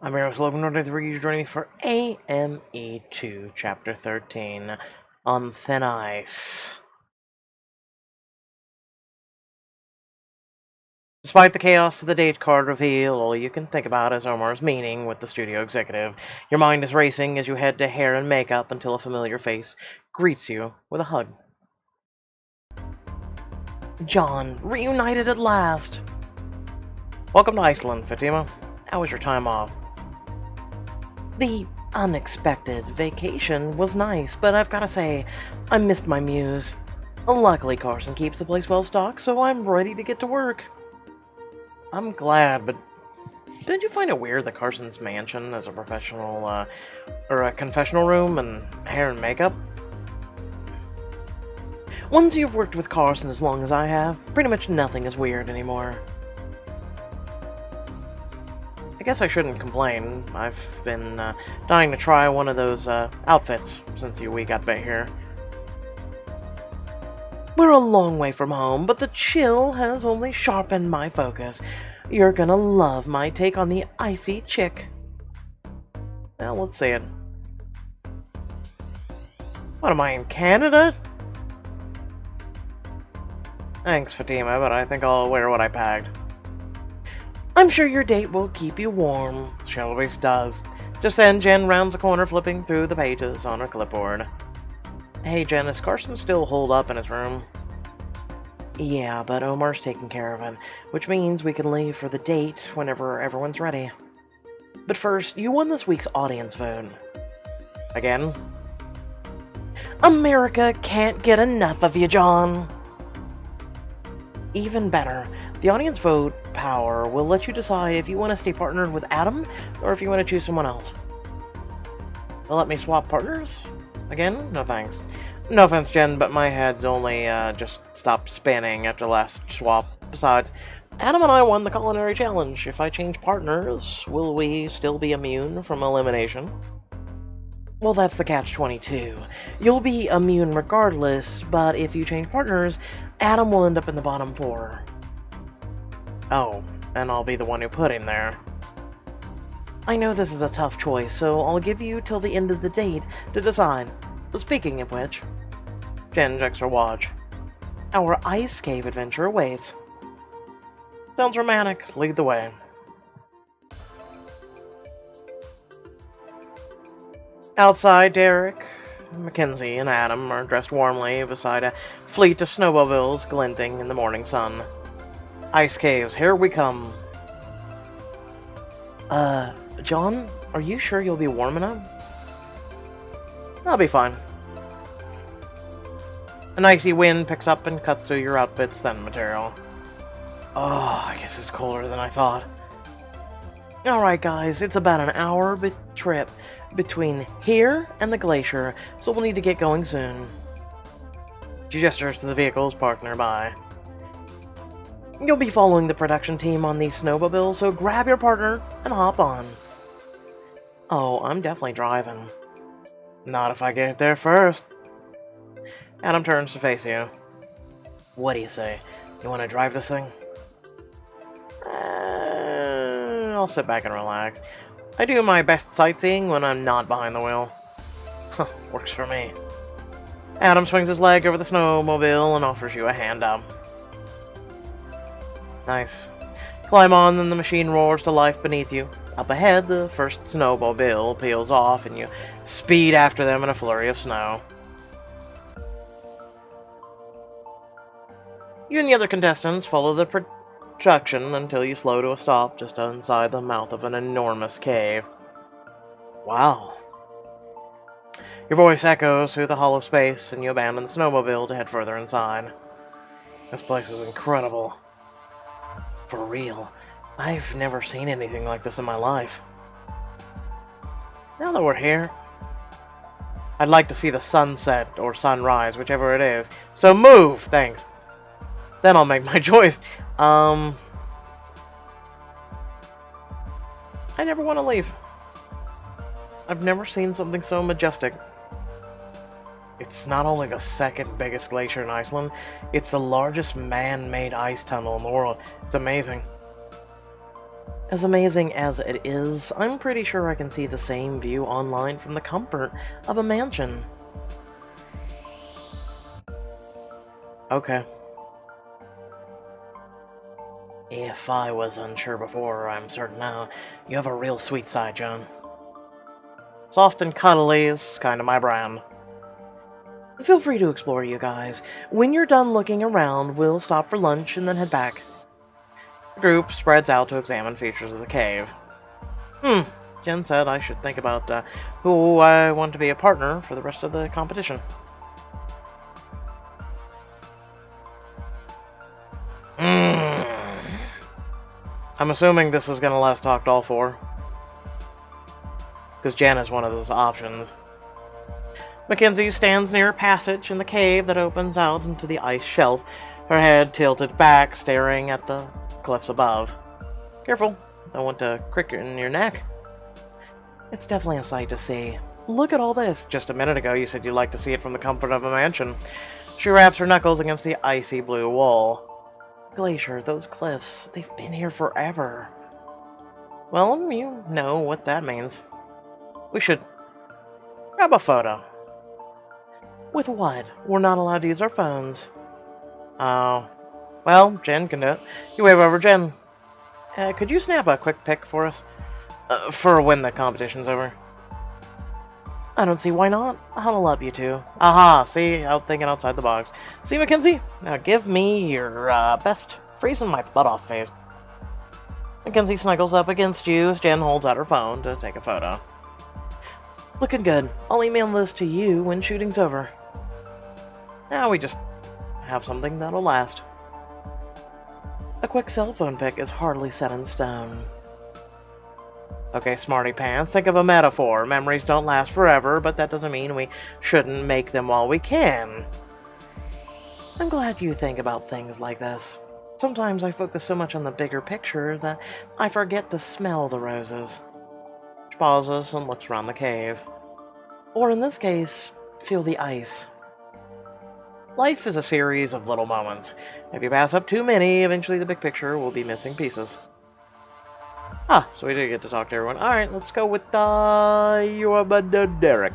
I'm your host, Logan 123. You're joining me for AME2, Chapter 13, on Thin Ice. Despite the chaos of the date card reveal, all you can think about is Omar's meeting with the studio executive. Your mind is racing as you head to hair and makeup until a familiar face greets you with a hug. John, reunited at last! Welcome to Iceland, Fatima. How was your time off? The unexpected vacation was nice, but I've gotta say, I missed my muse. Luckily, Carson keeps the place well stocked, so I'm ready to get to work. I'm glad, but didn't you find it weird that Carson's mansion is a professional, or a confessional room and hair and makeup? Once you've worked with Carson as long as I have, pretty much nothing is weird anymore. I guess I shouldn't complain. I've been dying to try one of those outfits since we got back here. We're a long way from home, but the chill has only sharpened my focus. You're gonna love my take on the icy chick. Well, let's see it. What am I, in Canada? Thanks, Fatima, but I think I'll wear what I packed. I'm sure your date will keep you warm. She always does. Just then, Jen rounds the corner, flipping through the pages on her clipboard. Hey, Jen, is Carson still holed up in his room? Yeah, but Omar's taking care of him, which means we can leave for the date whenever everyone's ready. But first, you won this week's audience vote. Again? America can't get enough of you, John. Even better, the audience vote power will let you decide if you want to stay partnered with Adam or if you want to choose someone else. They'll let me swap partners? Again? No thanks. No offense, Jen, but my head's only just stopped spinning after last swap. Besides, Adam and I won the culinary challenge. If I change partners, will we still be immune from elimination? Well, that's the catch-22. You'll be immune regardless, but if you change partners, Adam will end up in the bottom 4. Oh, and I'll be the one who put him there. I know this is a tough choice, so I'll give you till the end of the date to decide. Speaking of which, Jen checks her watch. Our ice cave adventure awaits. Sounds romantic. Lead the way. Outside, Derek, Mackenzie, and Adam are dressed warmly beside a fleet of snowmobiles glinting in the morning sun. Ice caves, here we come. John, are you sure you'll be warm enough? I'll be fine. An icy wind picks up and cuts through your outfit's thin material. Oh, I guess it's colder than I thought. Alright guys, it's about an hour trip between here and the glacier, so we'll need to get going soon. She gestures to the vehicles parked nearby. You'll be following the production team on these snowmobiles, so grab your partner and hop on. Oh, I'm definitely driving. Not if I get there first. Adam turns to face you. What do you say? You want to drive this thing? I'll sit back and relax. I do my best sightseeing when I'm not behind the wheel. Huh, works for me. Adam swings his leg over the snowmobile and offers you a hand up. Nice. Climb on, and the machine roars to life beneath you. Up ahead, the first snowmobile peels off, and you speed after them in a flurry of snow. You and the other contestants follow the production until you slow to a stop just inside the mouth of an enormous cave. Wow. Your voice echoes through the hollow space, and you abandon the snowmobile to head further inside. This place is incredible. For real. I've never seen anything like this in my life. Now that we're here, I'd like to see the sunset or sunrise, whichever it is. So move, thanks. Then I'll make my choice. I never want to leave. I've never seen something so majestic. It's not only the second biggest glacier in Iceland, it's the largest man-made ice tunnel in the world. It's amazing. As amazing as it is, I'm pretty sure I can see the same view online from the comfort of a mansion. Okay. If I was unsure before, I'm certain now. You have a real sweet side, John. Soft and cuddly is kind of my brand. Feel free to explore, you guys. When you're done looking around, we'll stop for lunch and then head back. The group spreads out to examine features of the cave. Jen said I should think about who I want to be a partner for the rest of the competition. I'm assuming this is going to let us talk to all four. Because Jen is one of those options. Mackenzie stands near a passage in the cave that opens out into the ice shelf, her head tilted back, staring at the cliffs above. Careful, don't want to crick in your neck. It's definitely a sight to see. Look at all this. Just a minute ago you said you'd like to see it from the comfort of a mansion. She wraps her knuckles against the icy blue wall. Glacier, those cliffs, they've been here forever. Well, you know what that means. We should grab a photo. With what? We're not allowed to use our phones. Oh. Well, Jen can do it. You wave over, Jen. Could you snap a quick pic for us? For when the competition's over. I don't see why not. Huddle up, you two. Aha, see? Out thinking outside the box. See, Mackenzie? Now give me your best freezing my butt off face. Mackenzie snuggles up against you as Jen holds out her phone to take a photo. Looking good. I'll email this to you when shooting's over. Now we just have something that'll last. A quick cell phone pic is hardly set in stone. Okay, smarty pants, think of a metaphor. Memories don't last forever, but that doesn't mean we shouldn't make them while we can. I'm glad you think about things like this. Sometimes I focus so much on the bigger picture that I forget to smell the roses. She pauses and looks around the cave. Or in this case, feel the ice. Life is a series of little moments. If you pass up too many, eventually the big picture will be missing pieces. Ah, so we did get to talk to everyone. Alright, let's go with Derek.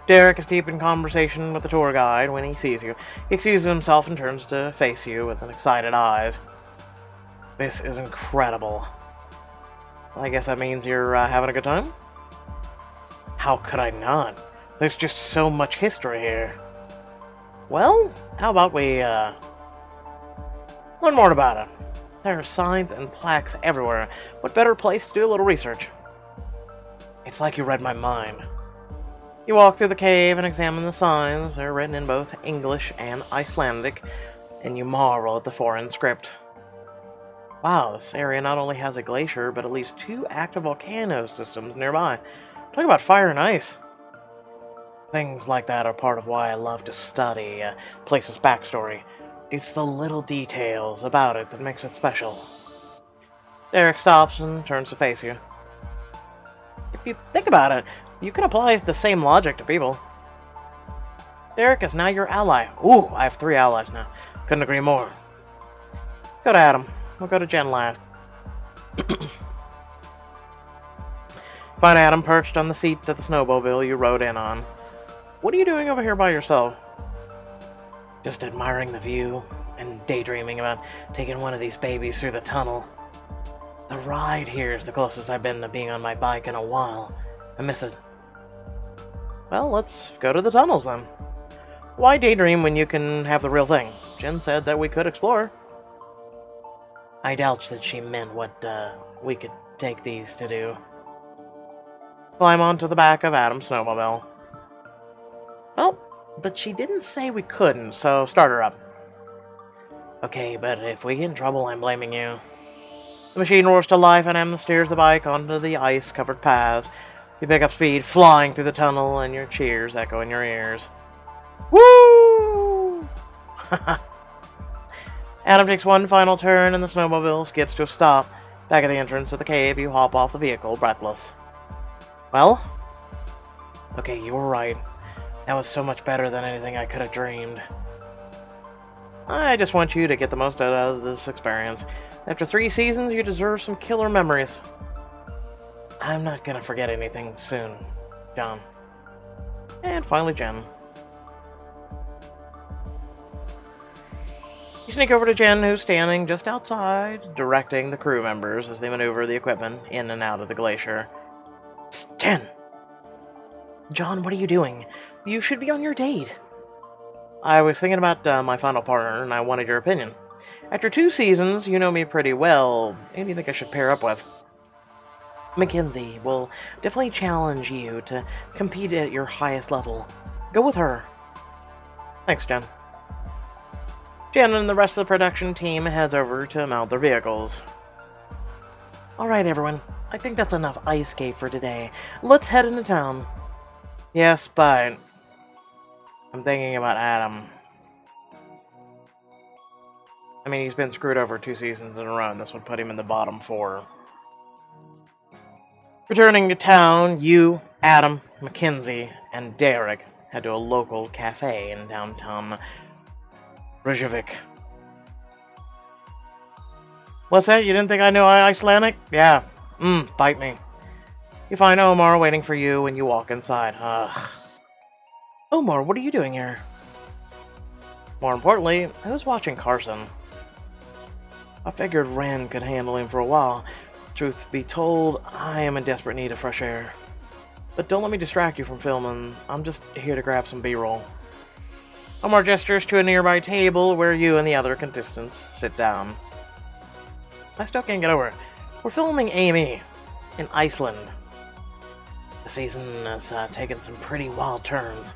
Derek is deep in conversation with the tour guide when he sees you. He excuses himself and turns to face you with an excited eyes. This is incredible. I guess that means you're having a good time? How could I not? There's just so much history here. Well, how about we learn more about it? There are signs and plaques everywhere. What better place to do a little research? It's like you read my mind. You walk through the cave and examine the signs. They're written in both English and Icelandic, and you marvel at the foreign script. Wow, this area not only has a glacier, but at least 2 active volcano systems nearby. Talk about fire and ice. Things like that are part of why I love to study a place's backstory. It's the little details about it that makes it special. Derek stops and turns to face you. If you think about it, you can apply the same logic to people. Derek is now your ally. Ooh, I have 3 allies now. Couldn't agree more. Go to Adam. We'll go to Jen last. Find Adam perched on the seat of the snowmobile you rode in on. What are you doing over here by yourself? Just admiring the view and daydreaming about taking one of these babies through the tunnel. The ride here is the closest I've been to being on my bike in a while. I miss it. Well, let's go to the tunnels then. Why daydream when you can have the real thing? Jen said that we could explore. I doubt that she meant what we could take these to do. Climb onto the back of Adam's snowmobile. Well, but she didn't say we couldn't, so start her up. Okay, but if we get in trouble, I'm blaming you. The machine roars to life and Adam steers the bike onto the ice-covered paths. You pick up speed, flying through the tunnel, and your cheers echo in your ears. Woo! Adam takes one final turn, and the snowmobile skids to a stop. Back at the entrance of the cave, you hop off the vehicle, breathless. Well? Okay, you were right. That was so much better than anything I could have dreamed. I just want you to get the most out of this experience. After 3 seasons, you deserve some killer memories. I'm not gonna forget anything soon, John. And finally, Jen. You sneak over to Jen, who's standing just outside, directing the crew members as they maneuver the equipment in and out of the glacier. Jen! John, what are you doing? You should be on your date. I was thinking about my final partner, and I wanted your opinion. After 2 seasons, you know me pretty well. Who do you think I should pair up with? Mackenzie will definitely challenge you to compete at your highest level. Go with her. Thanks, Jen. Jen and the rest of the production team heads over to mount their vehicles. Alright, everyone. I think that's enough ice skate for today. Let's head into town. Yes, but I'm thinking about Adam. I mean, he's been screwed over 2 seasons in a row, and this would put him in the bottom 4. Returning to town, you, Adam, Mackenzie, and Derek head to a local cafe in downtown Reykjavik. What's that? You didn't think I knew Icelandic? Yeah. Bite me. You find Omar waiting for you when you walk inside. Ugh. Omar, what are you doing here? More importantly, who's watching Carson? I figured Ren could handle him for a while. Truth be told, I am in desperate need of fresh air. But don't let me distract you from filming. I'm just here to grab some B-roll. Omar gestures to a nearby table where you and the other contestants sit down. I still can't get over it. We're filming Amy in Iceland. The season has taken some pretty wild turns.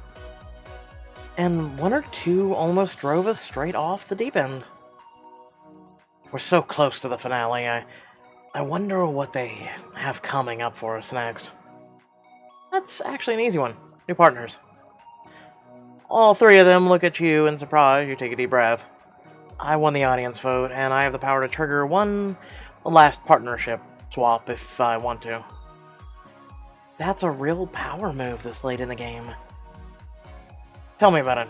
And 1 or 2 almost drove us straight off the deep end. We're so close to the finale. I wonder what they have coming up for us next. That's actually an easy one. New partners. All 3 of them look at you in surprise. You take a deep breath. I won the audience vote, and I have the power to trigger one last partnership swap if I want to. That's a real power move this late in the game. Tell me about it.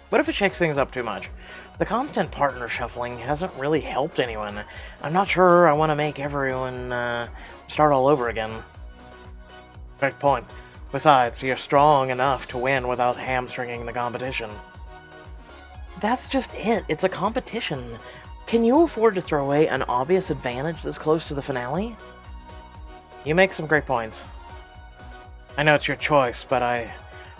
What if it shakes things up too much? The constant partner shuffling hasn't really helped anyone. I'm not sure I want to make everyone start all over again. Great point. Besides, you're strong enough to win without hamstringing the competition. That's just it. It's a competition. Can you afford to throw away an obvious advantage this close to the finale? You make some great points. I know it's your choice, but I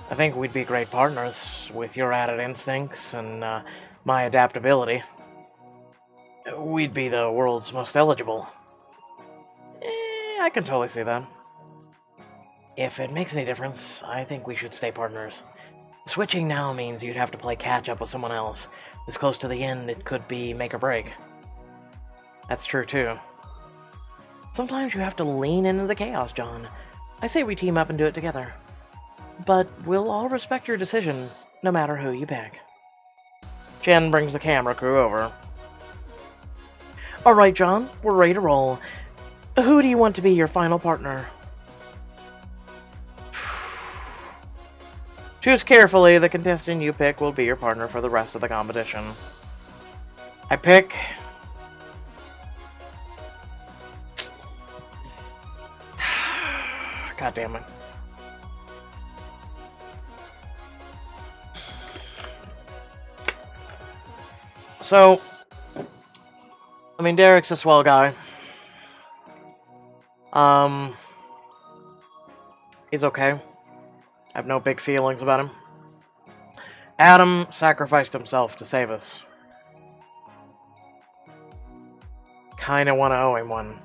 think we'd be great partners with your added instincts and my adaptability. We'd be the world's most eligible. I can totally see that. If it makes any difference, I think we should stay partners. Switching now means you'd have to play catch-up with someone else. This close to the end, it could be make or break. That's true, too. Sometimes you have to lean into the chaos, John. I say we team up and do it together. But we'll all respect your decision, no matter who you pick. Jen brings the camera crew over. Alright, John, we're ready to roll. Who do you want to be your final partner? Choose carefully. The contestant you pick will be your partner for the rest of the competition. I pick... God damn it. So, I mean, Derek's a swell guy. He's okay. I have no big feelings about him. Adam sacrificed himself to save us. Kinda wanna owe him one.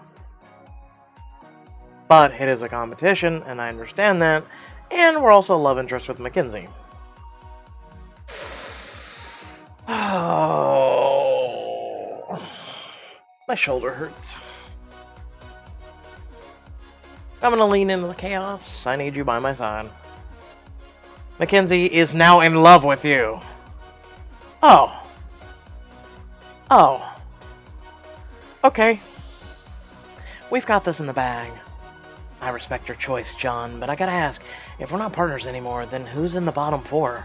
But it is a competition, and I understand that. And we're also a love interest with Mackenzie. Oh, my shoulder hurts. I'm gonna lean into the chaos. I need you by my side. Mackenzie is now in love with you. Oh. Oh. Okay. We've got this in the bag. I respect your choice, John, but I gotta ask, if we're not partners anymore, then who's in the bottom four?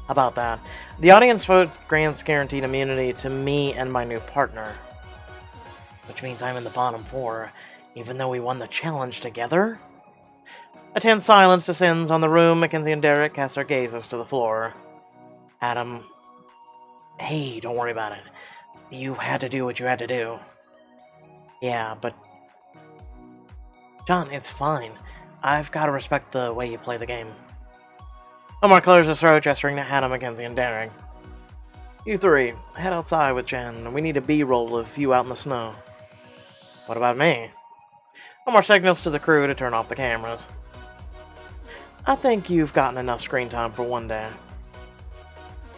How about that? The audience vote grants guaranteed immunity to me and my new partner. Which means I'm in the bottom four, even though we won the challenge together? A tense silence descends on the room. Mackenzie and Derek cast their gazes to the floor. Adam... Hey, don't worry about it. You had to do what you had to do. Yeah, but... John, it's fine. I've got to respect the way you play the game. Omar clears his throat, gesturing to Hannah, Mackenzie, and Derek. You three, head outside with Jen. We need a B-roll of you out in the snow. What about me? Omar signals to the crew to turn off the cameras. I think you've gotten enough screen time for one day.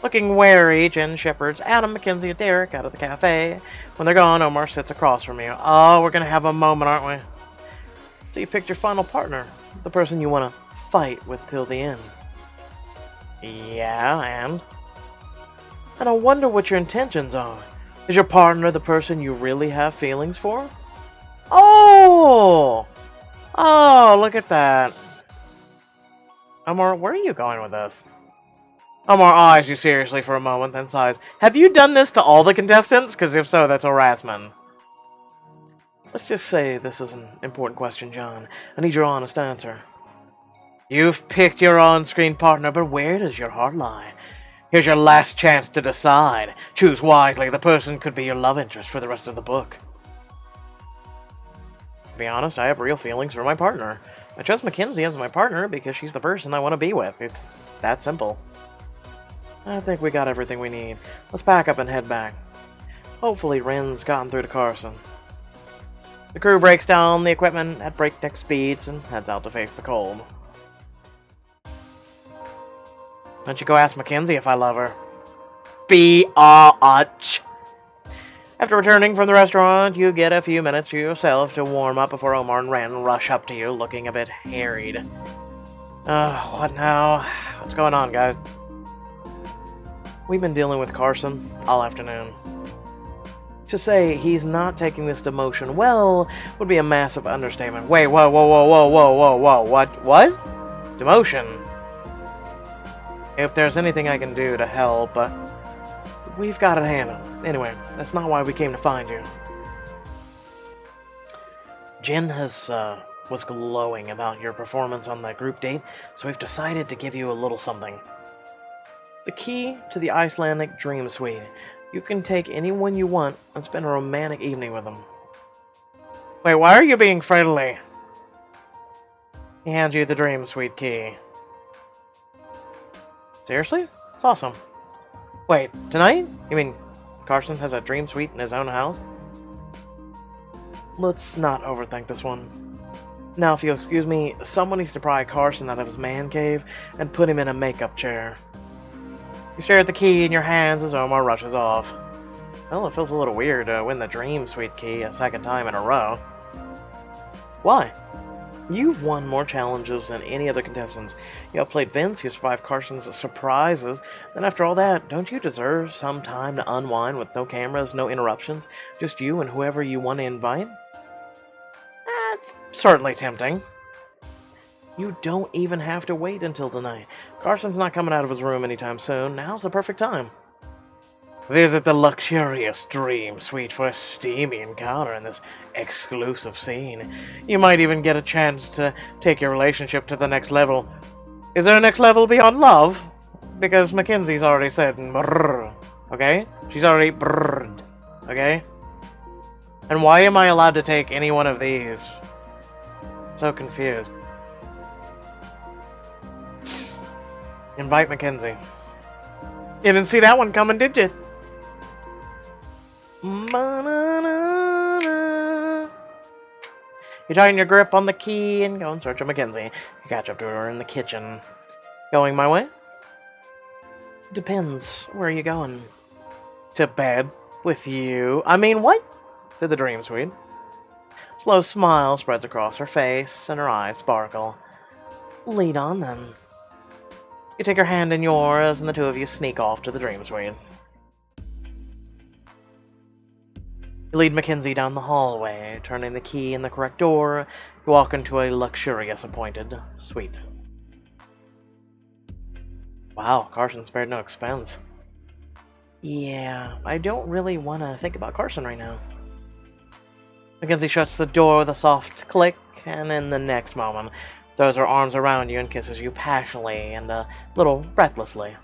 Looking wary, Jen shepherds Adam, Mackenzie, and Derek out of the cafe. When they're gone, Omar sits across from you. Oh, we're gonna have a moment, aren't we? So you picked your final partner, the person you want to fight with till the end. Yeah, and I wonder what your intentions are. Is your partner the person you really have feelings for? Oh! Oh, look at that. Omar, where are you going with this? Omar eyes you seriously for a moment, then sighs. Have you done this to all the contestants? Because if so, that's harassment. Let's just say this is an important question, John. I need your honest answer. You've picked your on-screen partner, but where does your heart lie? Here's your last chance to decide. Choose wisely. The person could be your love interest for the rest of the book. To be honest, I have real feelings for my partner. I chose Mackenzie as my partner because she's the person I want to be with. It's that simple. I think we got everything we need. Let's pack up and head back. Hopefully Ren's gotten through to Carson. The crew breaks down the equipment at breakneck speeds and heads out to face the cold. Why don't you go ask Mackenzie if I love her? B-A-H. After returning from the restaurant, you get a few minutes to yourself to warm up before Omar and Ren rush up to you, looking a bit harried. What now? What's going on, guys? We've been dealing with Carson all afternoon. To say he's not taking this demotion well would be a massive understatement. Wait, whoa, whoa, whoa, whoa, whoa, whoa, whoa, what? Demotion? If there's anything I can do to help, we've got it handled. Anyway, that's not why we came to find you. Jen was glowing about your performance on that group date, so we've decided to give you a little something. The key to the Icelandic Dream Suite. You can take anyone you want and spend a romantic evening with them. Wait, why are you being friendly? He hands you the Dream Suite key. Seriously? It's awesome. Wait, tonight? You mean Carson has a Dream Suite in his own house? Let's not overthink this one. Now, if you'll excuse me, someone needs to pry Carson out of his man cave and put him in a makeup chair. You stare at the key in your hands as Omar rushes off. Well, it feels a little weird to win the Dream Suite key a second time in a row. Why? You've won more challenges than any other contestants. You outplayed Vince, you survived Carson's surprises. Then after all that, don't you deserve some time to unwind with no cameras, no interruptions? Just you and whoever you want to invite? That's certainly tempting. You don't even have to wait until tonight. Carson's not coming out of his room anytime soon. Now's the perfect time. Visit the luxurious Dream Suite for a steamy encounter in this exclusive scene. You might even get a chance to take your relationship to the next level. Is there a next level beyond love? Because Mackenzie's already said brrr, okay? She's already brrred, okay? And why am I allowed to take any one of these? So confused. Invite Mackenzie. You didn't see that one coming, did you? You tighten your grip on the key and go in search of Mackenzie. You catch up to her in the kitchen. Going my way? Depends. Where are you going? To bed with you. I mean, what? To the Dream Suite. Slow smile spreads across her face, and her eyes sparkle. Lead on, then. You take her hand in yours, and the two of you sneak off to the Dream Suite. You lead Mackenzie down the hallway, turning the key in the correct door. You walk into a luxurious appointed suite. Wow, Carson spared no expense. Yeah, I don't really want to think about Carson right now. Mackenzie shuts the door with a soft click, and in the next moment, throws her arms around you and kisses you passionately and a little breathlessly.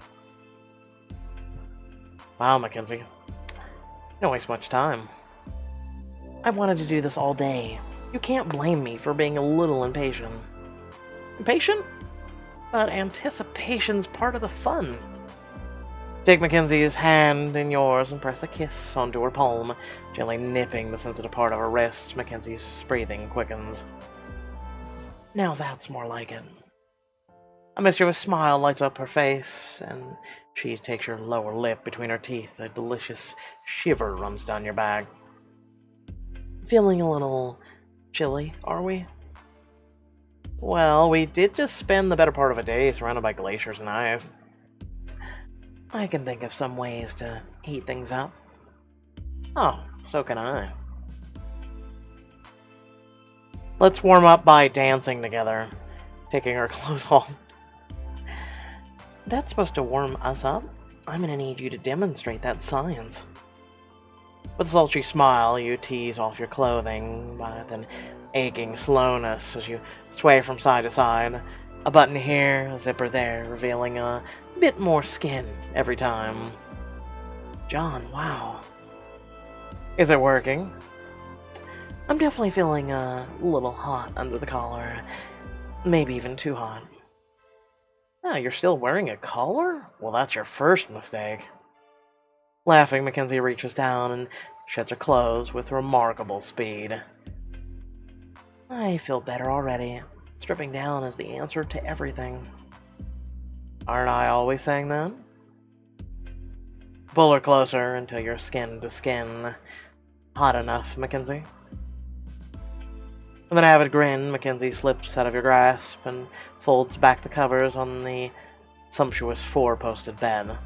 Wow, Mackenzie. Don't waste much time. I've wanted to do this all day. You can't blame me for being a little impatient. Impatient? But anticipation's part of the fun. Take Mackenzie's hand in yours and press a kiss onto her palm, gently nipping the sensitive part of her wrist. Mackenzie's breathing quickens. Now that's more like it. A mischievous smile lights up her face, and she takes your lower lip between her teeth. A delicious shiver runs down your back. Feeling a little chilly, are we? Well, we did just spend the better part of a day surrounded by glaciers and ice. I can think of some ways to heat things up. Oh, so can I. Let's warm up by dancing together, taking her clothes off. That's supposed to warm us up? I'm gonna need you to demonstrate that science. With a sultry smile, you tease off your clothing with an aching slowness as you sway from side to side. A button here, a zipper there, revealing a bit more skin every time. John, wow. Is it working? I'm definitely feeling a little hot under the collar. Maybe even too hot. Oh, you're still wearing a collar? Well, that's your first mistake. Laughing, Mackenzie reaches down and sheds her clothes with remarkable speed. I feel better already. Stripping down is the answer to everything. Aren't I always saying that? Pull her closer until you're skin to skin. Hot enough, Mackenzie? With an avid grin, Mackenzie slips out of your grasp and folds back the covers on the sumptuous four-posted bed.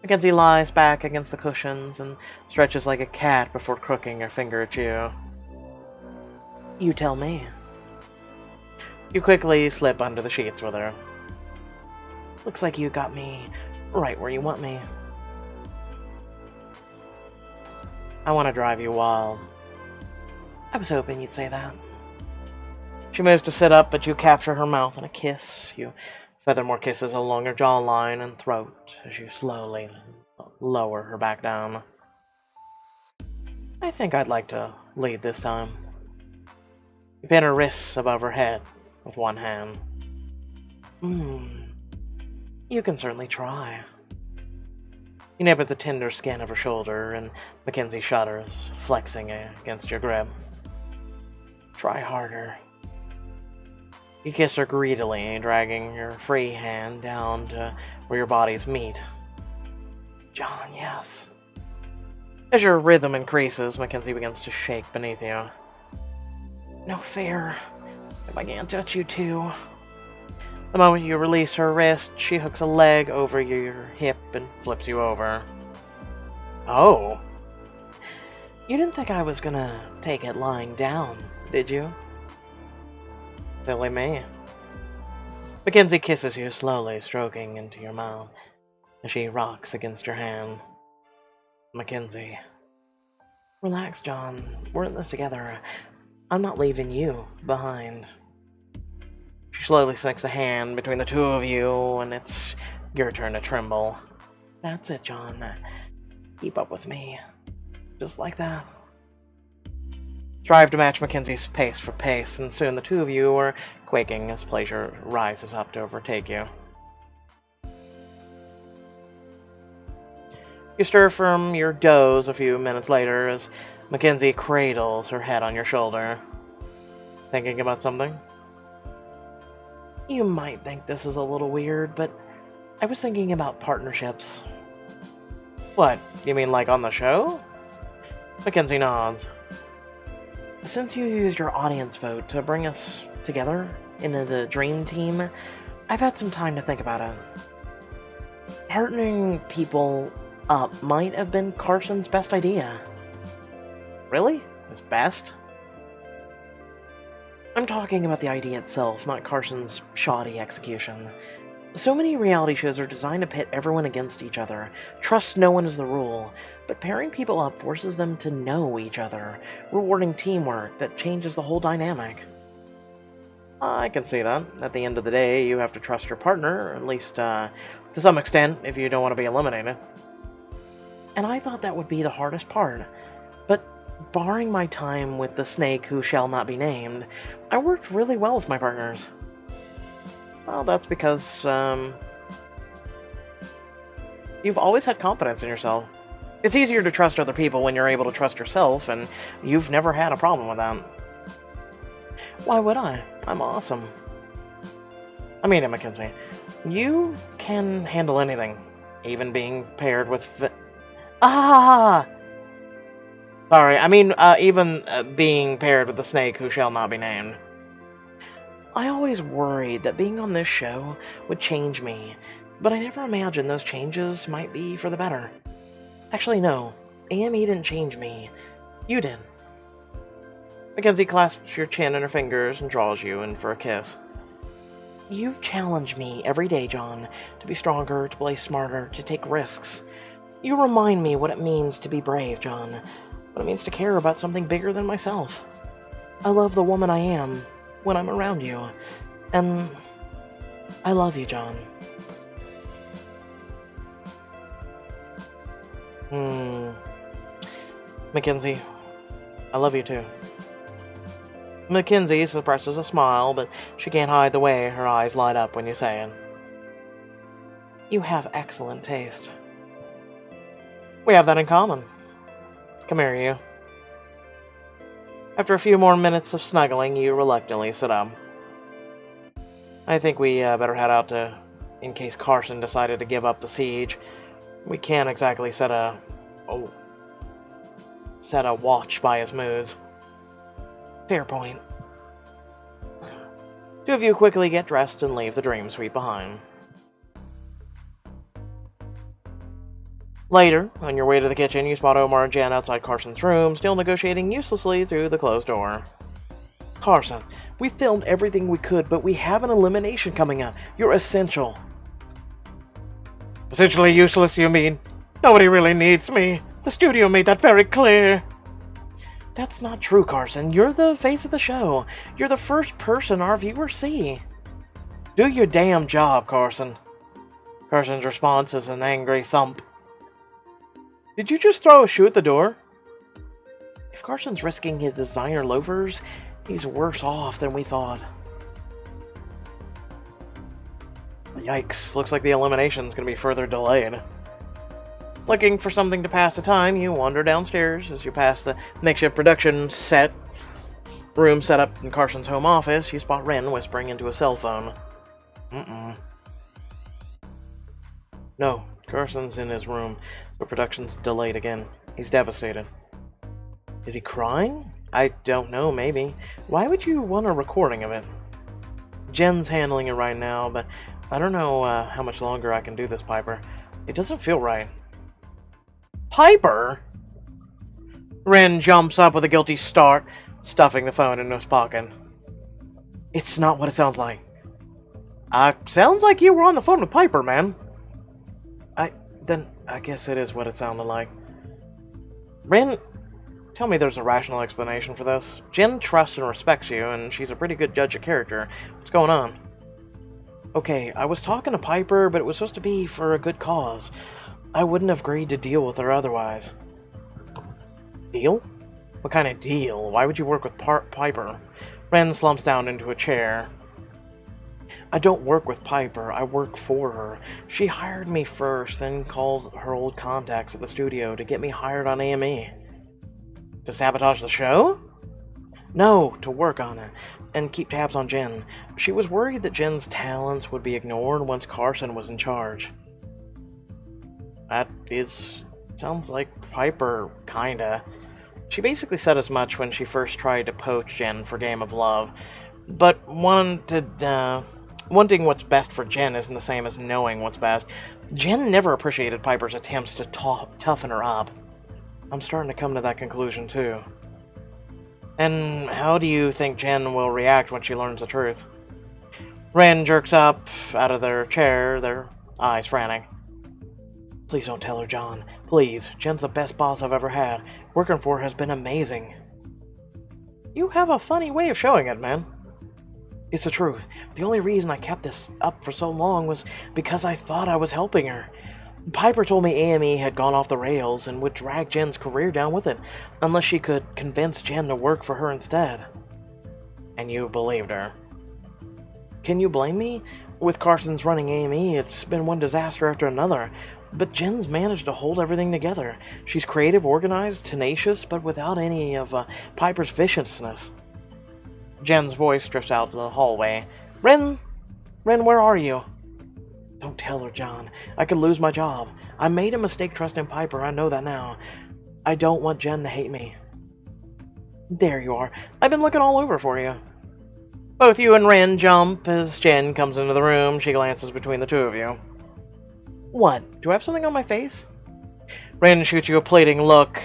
Mackenzie lies back against the cushions and stretches like a cat before crooking her finger at you. You tell me. You quickly slip under the sheets with her. Looks like you got me right where you want me. I want to drive you wild. I was hoping you'd say that. She moves to sit up, but you capture her mouth in a kiss. You feather more kisses along her jawline and throat as you slowly lower her back down. I think I'd like to lead this time. You pin her wrists above her head with one hand. You can certainly try. You nip at the tender skin of her shoulder, and Mackenzie shudders, flexing against your grip. Try harder. You kiss her greedily, dragging your free hand down to where your bodies meet. John, yes. As your rhythm increases, Mackenzie begins to shake beneath you. No fear. If I can't touch you too. The moment you release her wrist, she hooks a leg over your hip and flips you over. Oh. You didn't think I was gonna take it lying down, did you? Silly me. Mackenzie kisses you slowly, stroking into your mouth as she rocks against your hand. Mackenzie. Relax, John. We're in this together. I'm not leaving you behind. She slowly sinks a hand between the two of you, and it's your turn to tremble. That's it, John. Keep up with me. Just like that. Strive to match Mackenzie's pace for pace, and soon the two of you are quaking as pleasure rises up to overtake you. You stir from your doze a few minutes later as Mackenzie cradles her head on your shoulder. Thinking about something? You might think this is a little weird, but I was thinking about partnerships. What, you mean like on the show? Mackenzie nods. Since you used your audience vote to bring us together into the dream team, I've had some time to think about it. Partnering people up might have been Carson's best idea. Really? His best? I'm talking about the idea itself, not Carson's shoddy execution. So many reality shows are designed to pit everyone against each other. Trust no one is the rule, but pairing people up forces them to know each other, rewarding teamwork that changes the whole dynamic. I can see that. At the end of the day, you have to trust your partner, at least to some extent, if you don't want to be eliminated. And I thought that would be the hardest part. But barring my time with the snake who shall not be named, I worked really well with my partners. Well, that's because, you've always had confidence in yourself. It's easier to trust other people when you're able to trust yourself, and you've never had a problem with that. Why would I? I'm awesome. I mean it, Mackenzie. You can handle anything, even being paired with Sorry, I mean, even being paired with the snake who shall not be named. I always worried that being on this show would change me, but I never imagined those changes might be for the better. Actually, no. AME didn't change me. You did. Mackenzie clasps your chin in her fingers and draws you in for a kiss. You challenge me every day, John, to be stronger, to play smarter, to take risks. You remind me what it means to be brave, John, what it means to care about something bigger than myself. I love the woman I am when I'm around you, and I love you, John. Mackenzie, I love you too. Mackenzie suppresses a smile, but she can't hide the way her eyes light up when you say it. You have excellent taste. We have that in common. Come here, you. After a few more minutes of snuggling, you reluctantly sit up. I think we better head out in case Carson decided to give up the siege. We can't exactly set a watch by his moods. Fair point. Two of you quickly get dressed and leave the dream suite behind. Later, on your way to the kitchen, you spot Omar and Jen outside Carson's room, still negotiating uselessly through the closed door. Carson, we filmed everything we could, but we have an elimination coming up. You're essential. Essentially useless, you mean? Nobody really needs me. The studio made that very clear. That's not true, Carson. You're the face of the show. You're the first person our viewers see. Do your damn job, Carson. Carson's response is an angry thump. Did you just throw a shoe at the door? If Carson's risking his designer loafers, he's worse off than we thought. Yikes, looks like the elimination's gonna be further delayed. Looking for something to pass the time, you wander downstairs. As you pass the makeshift production room set up in Carson's home office, you spot Ren whispering into a cell phone. No, Carson's in his room. The production's delayed again. He's devastated. Is he crying? I don't know, maybe. Why would you want a recording of it? Jen's handling it right now, but I don't know how much longer I can do this, Piper. It doesn't feel right. Piper? Ren jumps up with a guilty start, stuffing the phone into his pocket. It's not what it sounds like. Sounds like you were on the phone with Piper, man. Then I guess it is what it sounded like. Ren, tell me there's a rational explanation for this. Jen trusts and respects you, and she's a pretty good judge of character. What's going on? Okay, I was talking to Piper, but it was supposed to be for a good cause. I wouldn't have agreed to deal with her otherwise. Deal? What kind of deal? Why would you work with Piper? Ren slumps down into a chair. I don't work with Piper, I work for her. She hired me first, then called her old contacts at the studio to get me hired on AME. To sabotage the show? No, to work on it, and keep tabs on Jen. She was worried that Jen's talents would be ignored once Carson was in charge. Sounds like Piper, kinda. She basically said as much when she first tried to poach Jen for Game of Love, but wanting what's best for Jen isn't the same as knowing what's best. Jen never appreciated Piper's attempts to toughen her up. I'm starting to come to that conclusion, too. And how do you think Jen will react when she learns the truth? Ren jerks up out of their chair, their eyes frantic. Please don't tell her, John. Please. Jen's the best boss I've ever had. Working for her has been amazing. You have a funny way of showing it, man. It's the truth. The only reason I kept this up for so long was because I thought I was helping her. Piper told me AME had gone off the rails and would drag Jen's career down with it, unless she could convince Jen to work for her instead. And you believed her. Can you blame me? With Carson's running AME, it's been one disaster after another. But Jen's managed to hold everything together. She's creative, organized, tenacious, but without any of Piper's viciousness. Jen's voice drifts out to the hallway. Ren, where are you? Don't tell her, John. I could lose my job. I made a mistake trusting Piper, I know that now. I don't want Jen to hate me. There you are. I've been looking all over for you. Both you and Ren jump as Jen comes into the room. She glances between the two of you. What? Do I have something on my face? Ren shoots you a pleading look.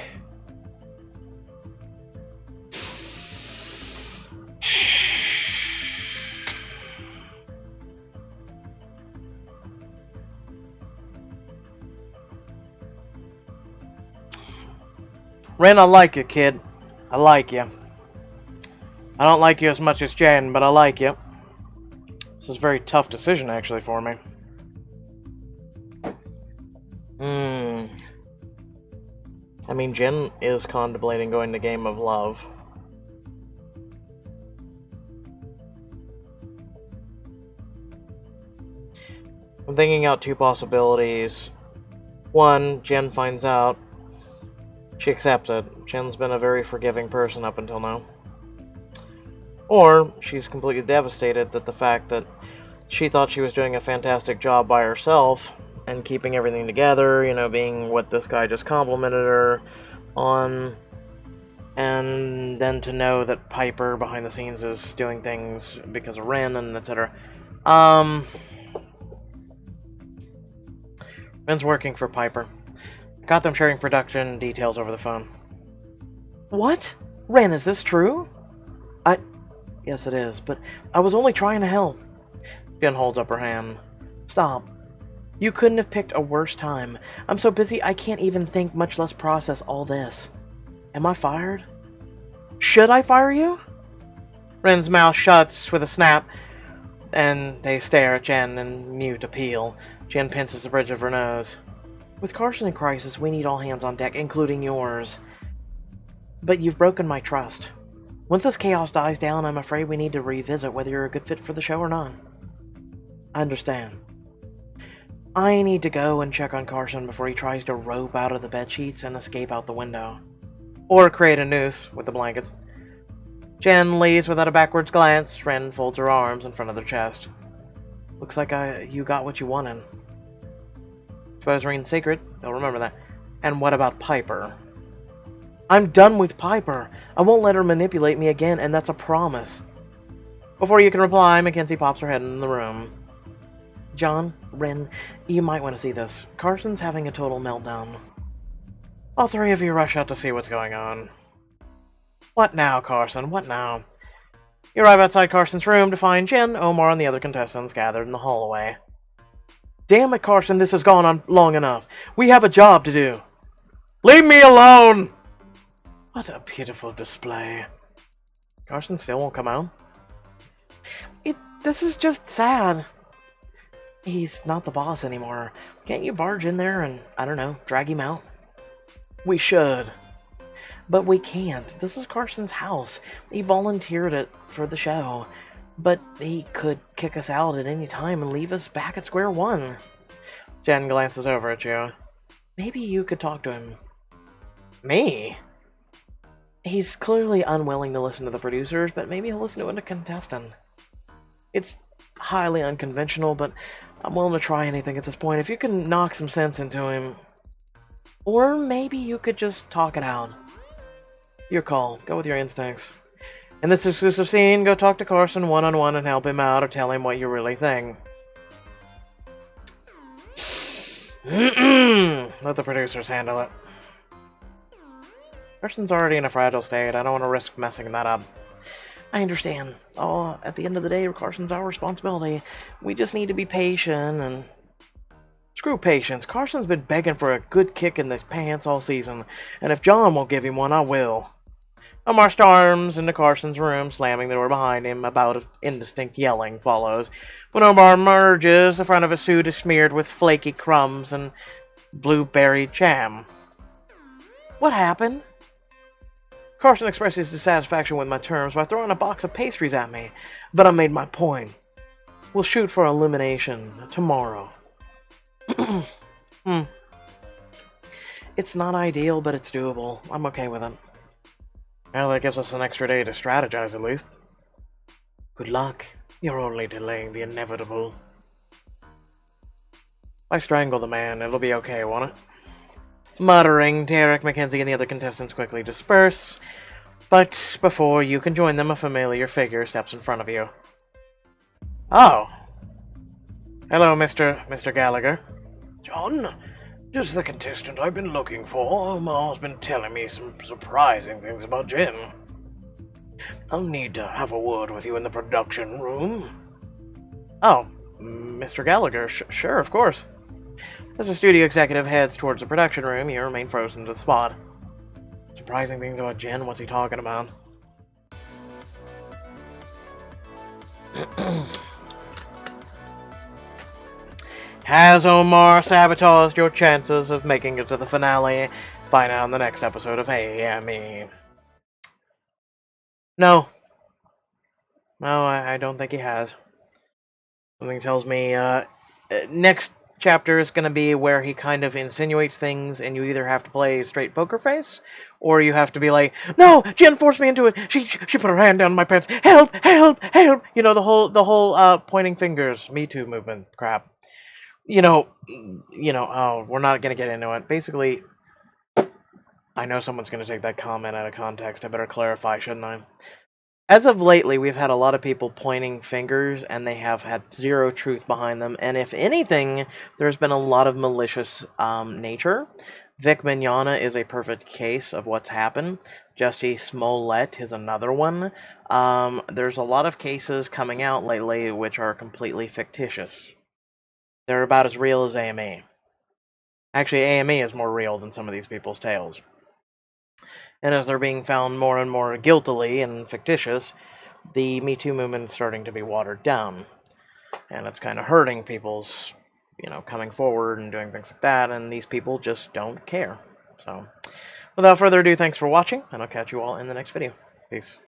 Ren, I like you, kid. I like you. I don't like you as much as Jen, but I like you. This is a very tough decision, actually, for me. I mean, Jen is contemplating going to Game of Love. I'm thinking out two possibilities. One, Jen finds out. She accepts it. Jen's been a very forgiving person up until now. Or, she's completely devastated that the fact that she thought she was doing a fantastic job by herself and keeping everything together, you know, being what this guy just complimented her on, and then to know that Piper behind the scenes is doing things because of Ren and etc. Ren's working for Piper. Got them sharing production details over the phone. What? Ren, is this true? Yes, it is, but I was only trying to help. Jen holds up her hand. Stop. You couldn't have picked a worse time. I'm so busy I can't even think, much less process all this. Am I fired? Should I fire you? Ren's mouth shuts with a snap, and they stare at Jen in mute appeal. Jen pinches the bridge of her nose. With Carson in crisis, we need all hands on deck, including yours. But you've broken my trust. Once this chaos dies down, I'm afraid we need to revisit whether you're a good fit for the show or not. I understand. I need to go and check on Carson before he tries to rope out of the bedsheets and escape out the window. Or create a noose with the blankets. Jen leaves without a backwards glance. Ren folds her arms in front of their chest. Looks like you got what you wanted. Suppose Ren's secret, they'll remember that. And what about Piper? I'm done with Piper. I won't let her manipulate me again, and that's a promise. Before you can reply, Mackenzie pops her head in the room. John, Ren, you might want to see this. Carson's having a total meltdown. All three of you rush out to see what's going on. What now, Carson? What now? You arrive outside Carson's room to find Jen, Omar, and the other contestants gathered in the hallway. Damn it, Carson, this has gone on long enough. We have a job to do. Leave me alone! What a beautiful display. Carson still won't come out? This is just sad. He's not the boss anymore. Can't you barge in there and, I don't know, drag him out? We should. But we can't. This is Carson's house. He volunteered it for the show. But he could kick us out at any time and leave us back at square one. Jen glances over at you. Maybe you could talk to him. Me? He's clearly unwilling to listen to the producers, but maybe he'll listen to a contestant. It's highly unconventional, but I'm willing to try anything at this point. If you can knock some sense into him. Or maybe you could just talk it out. Your call. Go with your instincts. In this exclusive scene, go talk to Carson one-on-one and help him out or tell him what you really think. Let the producers handle it. Carson's already in a fragile state. I don't want to risk messing that up. I understand. Oh, at the end of the day, Carson's our responsibility. We just need to be patient and... Screw patience. Carson's been begging for a good kick in the pants all season, and if John won't give him one, I will. Omar storms into Carson's room, slamming the door behind him. A bout of indistinct yelling follows. When Omar emerges, the front of his suit is smeared with flaky crumbs and blueberry jam. What happened? Carson expresses dissatisfaction with my terms by throwing a box of pastries at me, but I made my point. We'll shoot for elimination tomorrow. It's not ideal, but it's doable. I'm okay with it. Well, that gives us an extra day to strategize, at least. Good luck. You're only delaying the inevitable. If I strangle the man, it'll be okay, won't it? Muttering, Derek, Mackenzie, and the other contestants quickly disperse. But before you can join them, a familiar figure steps in front of you. Oh. Hello, Mr. Gallagher. John, just the contestant I've been looking for. Omar's been telling me some surprising things about Jen. I'll need to have a word with you in the production room. Oh, Mr. Gallagher, sure, of course. As the studio executive heads towards the production room, you remain frozen to the spot. Surprising things about Jen, what's he talking about? Has Omar sabotaged your chances of making it to the finale? Find out in the next episode of AME. No. No, I don't think he has. Something tells me, next chapter is going to be where he kind of insinuates things, and you either have to play straight poker face, or you have to be like, no, Jen forced me into it. She put her hand down my pants. Help, help, help. You know, the whole pointing fingers, Me Too movement crap. Oh, we're not going to get into it. Basically, I know someone's going to take that comment out of context. I better clarify, shouldn't I? As of lately, we've had a lot of people pointing fingers, and they have had zero truth behind them. And if anything, there's been a lot of malicious nature. Vic Mignogna is a perfect case of what's happened. Jussie Smollett is another one. There's a lot of cases coming out lately which are completely fictitious. They're about as real as AME. Actually, AME is more real than some of these people's tales. And as they're being found more and more guiltily and fictitious, the Me Too movement is starting to be watered down. And it's kind of hurting people's, coming forward and doing things like that, and these people just don't care. So, without further ado, thanks for watching, and I'll catch you all in the next video. Peace.